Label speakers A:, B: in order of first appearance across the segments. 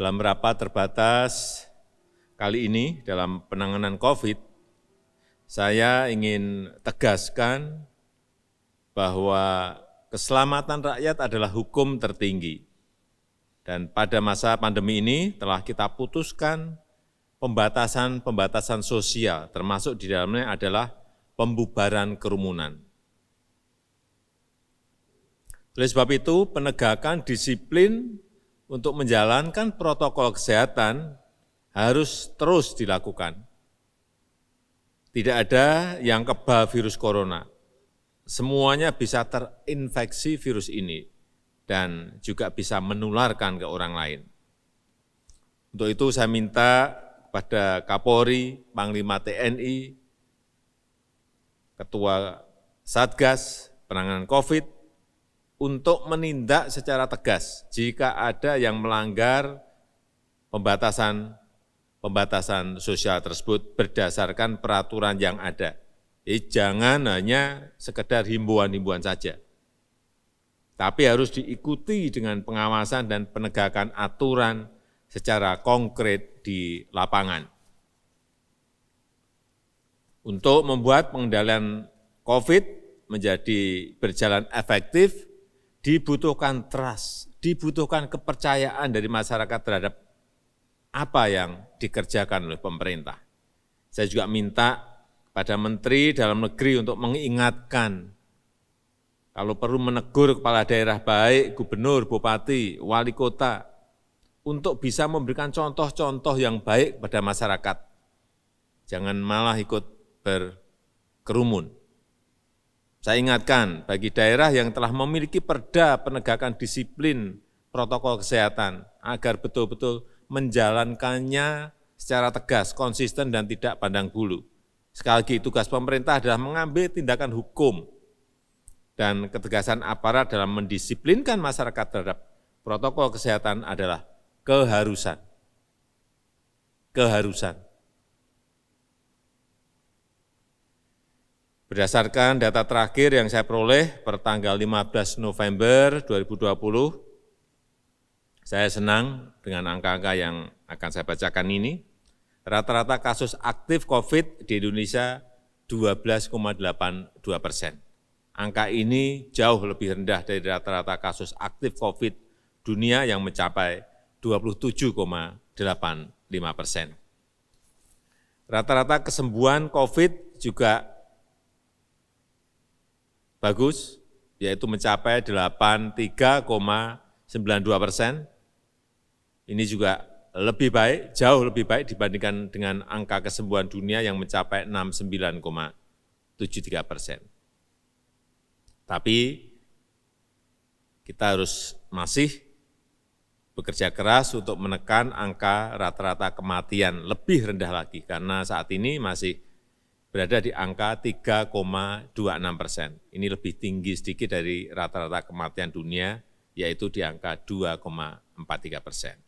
A: Dalam rapat terbatas kali ini dalam penanganan COVID, saya ingin tegaskan bahwa keselamatan rakyat adalah hukum tertinggi. Dan pada masa pandemi ini telah kita putuskan pembatasan-pembatasan sosial, termasuk di dalamnya adalah pembubaran kerumunan. Oleh sebab itu, penegakan disiplin untuk menjalankan protokol kesehatan harus terus dilakukan. Tidak ada yang kebal virus corona. Semuanya bisa terinfeksi virus ini dan juga bisa menularkan ke orang lain. Untuk itu saya minta kepada Kapolri, Panglima TNI, Ketua Satgas Penanganan COVID, untuk menindak secara tegas jika ada yang melanggar pembatasan sosial tersebut berdasarkan peraturan yang ada. Jangan hanya sekedar himbauan-himbauan saja, tapi harus diikuti dengan pengawasan dan penegakan aturan secara konkret di lapangan. Untuk membuat pengendalian COVID menjadi berjalan efektif, dibutuhkan trust, dibutuhkan kepercayaan dari masyarakat terhadap apa yang dikerjakan oleh pemerintah. Saya juga minta pada Menteri Dalam Negeri untuk mengingatkan, kalau perlu menegur kepala daerah baik, gubernur, bupati, wali kota, untuk bisa memberikan contoh-contoh yang baik pada masyarakat. Jangan malah ikut berkerumun. Saya ingatkan bagi daerah yang telah memiliki perda penegakan disiplin protokol kesehatan agar betul-betul menjalankannya secara tegas, konsisten, dan tidak pandang bulu. Sekali lagi, tugas pemerintah adalah mengambil tindakan hukum dan ketegasan aparat dalam mendisiplinkan masyarakat terhadap protokol kesehatan adalah keharusan. Keharusan. Berdasarkan data terakhir yang saya peroleh per tanggal 15 November 2020, saya senang dengan angka-angka yang akan saya bacakan ini. Rata-rata kasus aktif COVID di Indonesia 12,82%. Angka ini jauh lebih rendah dari rata-rata kasus aktif COVID dunia yang mencapai 27,85%. Rata-rata kesembuhan COVID juga bagus, yaitu mencapai 83,92%. Ini juga lebih baik, jauh lebih baik dibandingkan dengan angka kesembuhan dunia yang mencapai 69,73%. Tapi kita harus masih bekerja keras untuk menekan angka rata-rata kematian lebih rendah lagi, karena saat ini masih berada di angka 3,26%. Ini lebih tinggi sedikit dari rata-rata kematian dunia, yaitu di angka 2,43%.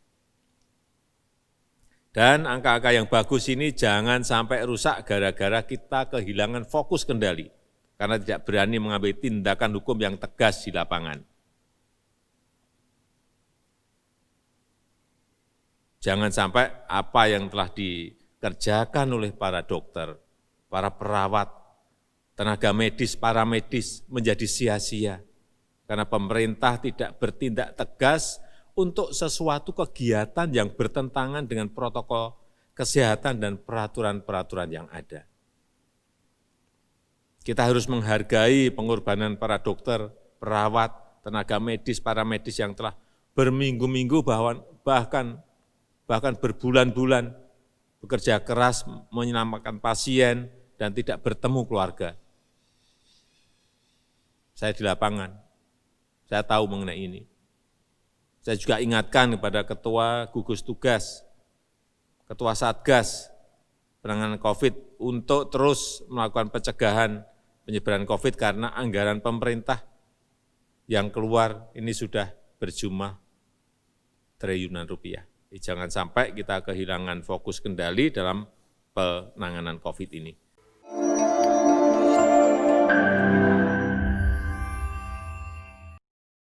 A: Dan angka-angka yang bagus ini jangan sampai rusak gara-gara kita kehilangan fokus kendali, karena tidak berani mengambil tindakan hukum yang tegas di lapangan. Jangan sampai apa yang telah dikerjakan oleh para dokter, para perawat, tenaga medis, para medis menjadi sia-sia karena pemerintah tidak bertindak tegas untuk sesuatu kegiatan yang bertentangan dengan protokol kesehatan dan peraturan-peraturan yang ada. Kita harus menghargai pengorbanan para dokter, perawat, tenaga medis, para medis yang telah berminggu-minggu bahkan berbulan-bulan bekerja keras menyelamatkan pasien dan tidak bertemu keluarga. Saya di lapangan, saya tahu mengenai ini. Saya juga ingatkan kepada Ketua Gugus Tugas, Ketua Satgas Penanganan COVID untuk terus melakukan pencegahan penyebaran COVID karena anggaran pemerintah yang keluar ini sudah berjumlah triliunan rupiah. Jangan sampai kita kehilangan fokus kendali dalam penanganan COVID ini.